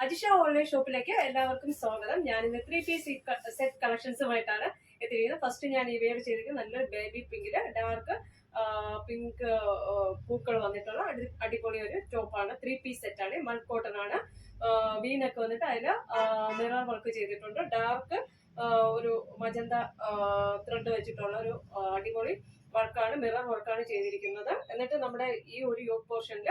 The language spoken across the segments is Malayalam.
അജിഷ ഓൺലൈൻ ഷോപ്പിലേക്ക് എല്ലാവർക്കും സ്വാഗതം. ഞാൻ ഇന്ന് 3 പീസ് സെറ്റ് കളക്ഷൻസുമായിട്ടാണ് എത്തിയിരിക്കുന്നത്. ഫസ്റ്റ് ഞാൻ ഈ വെയർ ചെയ്തിരിക്കുന്നത് നല്ലൊരു ബേബി പിങ്കില് ഡാർക്ക് പിങ്ക് പൂക്കൾ വന്നിട്ടുള്ള അടിപൊളി ഒരു ടോപ്പാണ്. 3 പീസ് സെറ്റാണ്. മൾ കോട്ടൺ ആണ്. വീനൊക്കെ വന്നിട്ട് അതിൽ മിറർ വർക്ക് ചെയ്തിട്ടുണ്ട്. ഡാർക്ക് ഒരു മജന്ത ത്രെഡ് വെച്ചിട്ടുള്ള ഒരു അടിപൊളി വർക്കാണ്, മിറർ വർക്കാണ് ചെയ്തിരിക്കുന്നത്. എന്നിട്ട് നമ്മുടെ ഈ ഒരു യോക്ക് പോർഷനിൽ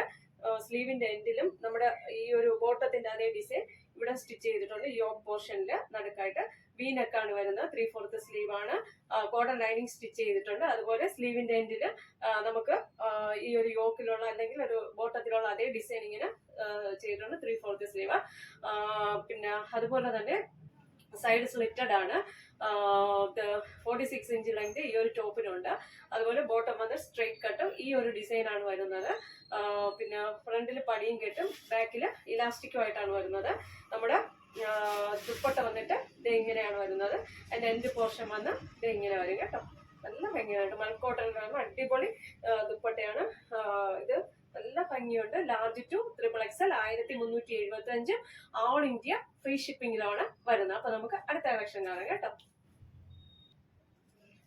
സ്ലീവിന്റെ എൻഡിലും നമ്മുടെ ഈ ഒരു ബോട്ടത്തിന്റെ അതേ ഡിസൈൻ ഇവിടെ സ്റ്റിച്ച് ചെയ്തിട്ടുണ്ട്. യോക്ക് പോർഷനിൽ നടുക്കായിട്ട് വീനക്കാണ് വരുന്നത്. 3/4 സ്ലീവ് ആണ്. കോട്ടൺ ലൈനിങ് സ്റ്റിച്ച് ചെയ്തിട്ടുണ്ട്. അതുപോലെ സ്ലീവിന്റെ എൻഡിൽ നമുക്ക് ഈ ഒരു യോക്കിലുള്ള അല്ലെങ്കിൽ ഒരു ബോട്ടത്തിലുള്ള അതേ ഡിസൈൻ ഇങ്ങനെ ചെയ്തിട്ടുണ്ട്. 3/4 സ്ലീവ്. പിന്നെ അതുപോലെ തന്നെ സൈഡ് സ്ലിറ്റഡ് ആണ്. 46 ഇഞ്ച് ലെങ്ത് ഈ ഒരു ടോപ്പിനുണ്ട്. അതുപോലെ ബോട്ടം വന്ന് സ്ട്രെയിറ്റ് കട്ടും ഈ ഒരു ഡിസൈൻ ആണ് വരുന്നത്. പിന്നെ ഫ്രണ്ടിൽ പടിയും കെട്ടും ബാക്കിൽ ഇലാസ്റ്റിക്കും ആയിട്ടാണ് വരുന്നത്. നമ്മുടെ ദുപ്പട്ട വന്നിട്ട് ഇത് ഇങ്ങനെയാണ് വരുന്നത്. അതിന്റെ എൻഡ് പോർഷൻ വന്ന് ഇത് ഇങ്ങനെ വരും കേട്ടോ. നല്ല ഭംഗിയായിട്ട് മൽക്കോട്ടനിലാണ്. അടിപൊളി ദുപ്പട്ടയാണ് ഇത്. നല്ല ഭംഗിയുണ്ട്. Large to XXL 1375 all India free ഷിപ്പിംഗിലാണ് വരുന്നത്. അപ്പൊ നമുക്ക് അടുത്ത കളക്ഷൻ കാണാം കേട്ടോ.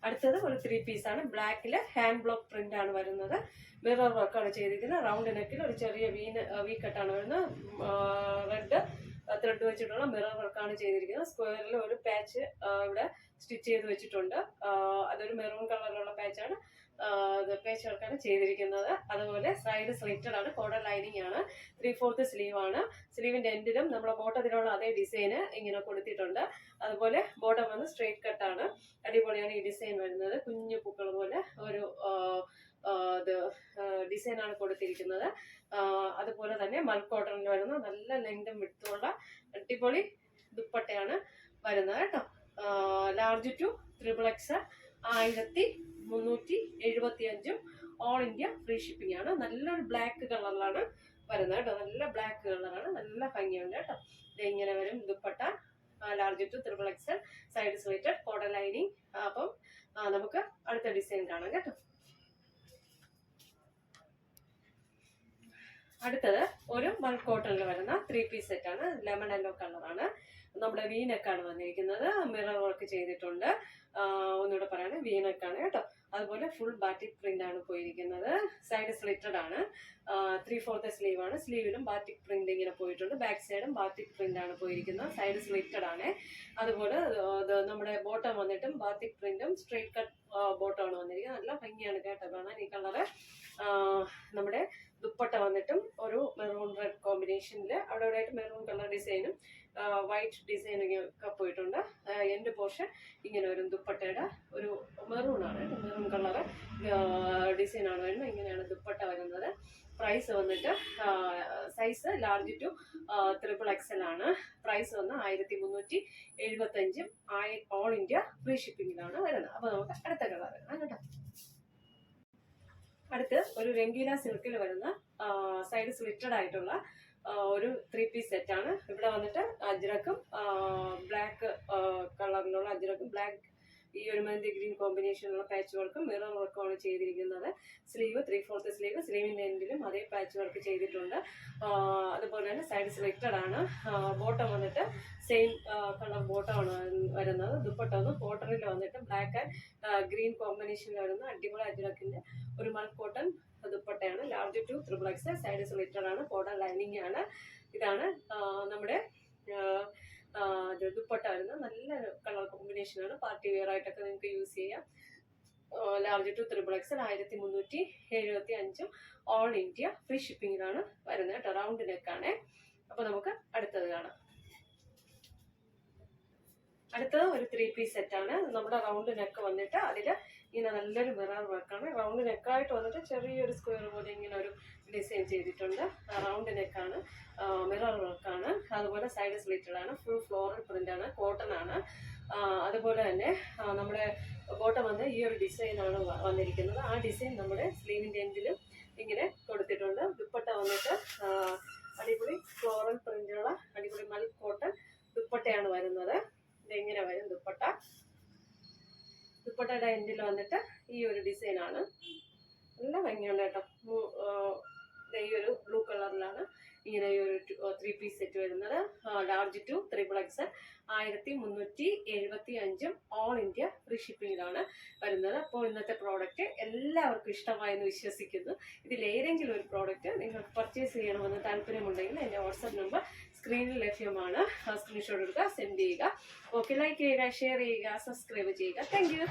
അടുത്തത് ഒരു 3 പീസ് ആണ്. ബ്ലാക്കില് ഹാൻഡ് ബ്ലോക്ക് പ്രിന്റ് ആണ് വരുന്നത്. മിറർ വർക്കാണ് ചെയ്തിരിക്കുന്നത്. റൗണ്ട് നെക്കിൽ ഒരു ചെറിയ വി കട്ടാണ് വരുന്നത്. റെഡ് ത്രെഡ് വെച്ചിട്ടുള്ള മിറർ വർക്കാണ് ചെയ്തിരിക്കുന്നത്. സ്ക്വയറിൽ ഒരു പാച്ച് ഇവിടെ സ്റ്റിച്ച് ചെയ്ത് വെച്ചിട്ടുണ്ട്. അതൊരു മെറൂൺ കളറിലുള്ള പാച്ചാണ്. പാച്ച് വർക്കാണ് ചെയ്തിരിക്കുന്നത്. അതുപോലെ സൈഡ് സ്ലിറ്റഡ് ആണ്. കോഡർ ലൈനിങ് ആണ്. 3/4 സ്ലീവ് ആണ്. സ്ലീവിന്റെ എൻഡിലും നമ്മുടെ ബോട്ടത്തിലുള്ള അതേ ഡിസൈന് ഇങ്ങനെ കൊടുത്തിട്ടുണ്ട്. അതുപോലെ ബോട്ടം വന്ന് സ്ട്രെയിറ്റ് കട്ടാണ്. അടിപൊളിയാണ് ഈ ഡിസൈൻ വരുന്നത്. കുഞ്ഞു പൂക്കൾ പോലെ ഒരു ഡിസൈനാണ് കൊടുത്തിരിക്കുന്നത്. അതുപോലെ തന്നെ മൽക്കോട്ടണിൽ വരുന്ന നല്ല ലെങ്തും വിട്ടുമുള്ള അടിപൊളി ദുപ്പട്ടയാണ് വരുന്നത് കേട്ടോ. Large to XXL 1375 all India free shipping ആണ്. നല്ലൊരു ബ്ലാക്ക് കളറിലാണ് വരുന്നത് കേട്ടോ. നല്ല ബ്ലാക്ക് കളറാണ്. നല്ല ഭംഗിയുണ്ട് കേട്ടോ. ഇത് ഇങ്ങനെ വരും ദുപ്പട്ട. Large to XXL side slitted cotton lining. അപ്പം നമുക്ക് അടുത്ത ഡിസൈൻ കാണാം കേട്ടോ. അടുത്തത് ഒരു മൾ കോട്ടണിൽ വരുന്ന 3 പീസ് സെറ്റ് ആണ്. ലെമൺ യെല്ലോ കളറാണ്. നമ്മുടെ വീനക്കാണ് വന്നിരിക്കുന്നത്. മിറർ വർക്ക് ചെയ്തിട്ടുണ്ട്. ഒന്നുകൂടെ പറയാണ്, വീനക്കാണ് കേട്ടോ. അതുപോലെ ഫുൾ ബാറ്റിക് പ്രിന്റ് ആണ് പോയിരിക്കുന്നത്. സൈഡ് സ്ലിറ്റഡ് ആണ്. 3/4 സ്ലീവ് ആണ്. സ്ലീവിലും ബാറ്റിക് പ്രിന്റ് ഇങ്ങനെ പോയിട്ടുണ്ട്. ബാക്ക് സൈഡും ബാറ്റിക് പ്രിന്റ് ആണ് പോയിരിക്കുന്നത്. സൈഡ് സ്ലിറ്റഡ് ആണ്. അതുപോലെ നമ്മുടെ ബോട്ടം വന്നിട്ടും ബാറ്റിക് പ്രിന്റും സ്ട്രെയിറ്റ് കട്ട് ബോട്ടം ആണ് വന്നിരിക്കുന്നത്. നല്ല ഭംഗിയാണ് കേട്ടോ കാണാൻ ഈ കളറ്. നമ്മുടെ ദുപ്പട്ട വന്നിട്ടും ഒരു മെറൂൺ റെഡ് കോമ്പിനേഷനിൽ അവിടെ ഇവിടെ ആയിട്ട് മെറൂൺ കളർ ഡിസൈനും വൈറ്റ് ഡിസൈനും ഒക്കെ പോയിട്ടുണ്ട്. എൻഡ് പോർഷൻ ഇങ്ങനെ വരും. ദുപ്പട്ടയുടെ ഒരു മെറൂൺ ആണ്, മെറൂൺ കളർ ഡിസൈൻ ആണ് വരുന്നത്. ഇങ്ങനെയാണ് ദുപ്പട്ട വരുന്നത്. പ്രൈസ് വന്നിട്ട് സൈസ് ലാർജ് ടു XXL ആണ്. പ്രൈസ് വന്ന് 1375 ഓൾ ഇന്ത്യ ഫ്രീ ഷിപ്പിംഗിലാണ് വരുന്നത്. അപ്പൊ നമുക്ക് അടുത്ത കളർ വരണം കേട്ടോ. അടുത്ത് ഒരു രംഗീല സിൽക്കിൽ വരുന്ന സൈഡ് സ്ലിറ്റഡ് ആയിട്ടുള്ള ഒരു 3 പീസ് സെറ്റ് ആണ്. ഇവിടെ വന്നിട്ട് അജ്രക്കും ബ്ലാക്ക് കളറിലുള്ള അജ്രക്കും ബ്ലാക്ക് ഈ ഒരു മെഹന്തി ഗ്രീൻ കോമ്പിനേഷനുള്ള പാച്ച് വർക്കും മിറർ വർക്കും ആണ് ചെയ്തിരിക്കുന്നത്. Sleeve 3/4 sleeve. സ്ലീവിന്റെ എൻഡിലും അതേ പാച്ച് വർക്ക് ചെയ്തിട്ടുണ്ട്. അതുപോലെ തന്നെ സൈഡ് സ്ലിറ്റഡ് ആണ്. ബോട്ടം വന്നിട്ട് സെയിം കളർ ബോട്ടം ആണ് വരുന്നത്. ദുപ്പട്ട ഒന്ന് കോട്ടണിൽ വന്നിട്ട് ബ്ലാക്ക് ആൻഡ് ഗ്രീൻ കോമ്പിനേഷനിൽ വരുന്ന അടിപൊളി അജ്രക്കിന്റെ ഒരു മൾ കോട്ടൺ ദുപ്പട്ടയാണ്. Large to XXL side slitted ആണ്. കോട്ടൺ ലൈനിങ് ആണ്. ഇതാണ് നമ്മുടെ ദുപ്പട്ട വരുന്നത്. നല്ല കളർ കോമ്പിനേഷൻ ആണ്. പാർട്ടി വെയർ ആയിട്ടൊക്കെ നിങ്ങൾക്ക് യൂസ് ചെയ്യാം. Large to XXL 1375 all India free ഷിപ്പിംഗിലാണ് വരുന്നത് കേട്ടോ. റൗണ്ട് നെക്കാണ്. അപ്പൊ നമുക്ക് അടുത്തത് കാണാം. അടുത്തത് ഒരു 3 പീസ് സെറ്റ് ആണ്. നമ്മുടെ റൗണ്ട് നെക്ക് വന്നിട്ട് അതിൽ ഇങ്ങനെ നല്ലൊരു മിറർ വർക്കാണ്. റൗണ്ട് നെക്കായിട്ട് വന്നിട്ട് ചെറിയൊരു സ്ക്വയർ പോലെ ഇങ്ങനെ ഒരു ഡിസൈൻ ചെയ്തിട്ടുണ്ട്. റൗണ്ട് നെക്കാണ്. മിറർ വർക്കാണ്. അതുപോലെ സൈഡ് സ്ലിറ്റഡ് ആണ്. ഫുൾ ഫ്ലോറൽ പ്രിന്റ് ആണ്. കോട്ടൺ ആണ്. അതുപോലെ തന്നെ നമ്മുടെ ബോട്ടം വന്ന് ഈ ഒരു ഡിസൈൻ ആണ് വന്നിരിക്കുന്നത്. ആ ഡിസൈൻ നമ്മുടെ സ്ലീവിന്റെ എൻഡിലും ഇങ്ങനെ കൊടുത്തിട്ടുണ്ട്. ദുപ്പട്ട വന്നിട്ട് അടിപൊളി ഫ്ലോറൽ പ്രിന്റുള്ള അടിപൊളി മൽ കോട്ടൺ ദുപ്പട്ടയാണ് വരുന്നത്. ഇതെങ്ങനെ വരും ദുപ്പട്ട. ദുപ്പട്ടയുടെ എൻഡിൽ വന്നിട്ട് ഈ ഒരു ഡിസൈൻ ആണ്. നല്ല ഭംഗിയുണ്ട് കേട്ടോ. ഈ ഒരു ബ്ലൂ കളറിലാണ് ഇങ്ങനെ ഈ ഒരു 3 പീസ് സെറ്റ് വരുന്നത്. Large to 3XL 1375 all India free ഷിപ്പിംഗിലാണ് വരുന്നത്. അപ്പോൾ ഇന്നത്തെ പ്രോഡക്റ്റ് എല്ലാവർക്കും ഇഷ്ടമായെന്ന് വിശ്വസിക്കുന്നു. ഇതിലേതെങ്കിലും ഒരു പ്രോഡക്റ്റ് നിങ്ങൾക്ക് പർച്ചേസ് ചെയ്യണമെന്ന് താല്പര്യമുണ്ടെങ്കിൽ എൻ്റെ വാട്സപ്പ് നമ്പർ സ്ക്രീനിൽ ലഭ്യമാണ്. സ്ക്രീൻഷോട്ട് എടുക്കുക, സെൻഡ് ചെയ്യുക. ഓക്കെ, ലൈക്ക് ചെയ്യുക, ഷെയർ ചെയ്യുക, സബ്സ്ക്രൈബ് ചെയ്യുക. Thank you.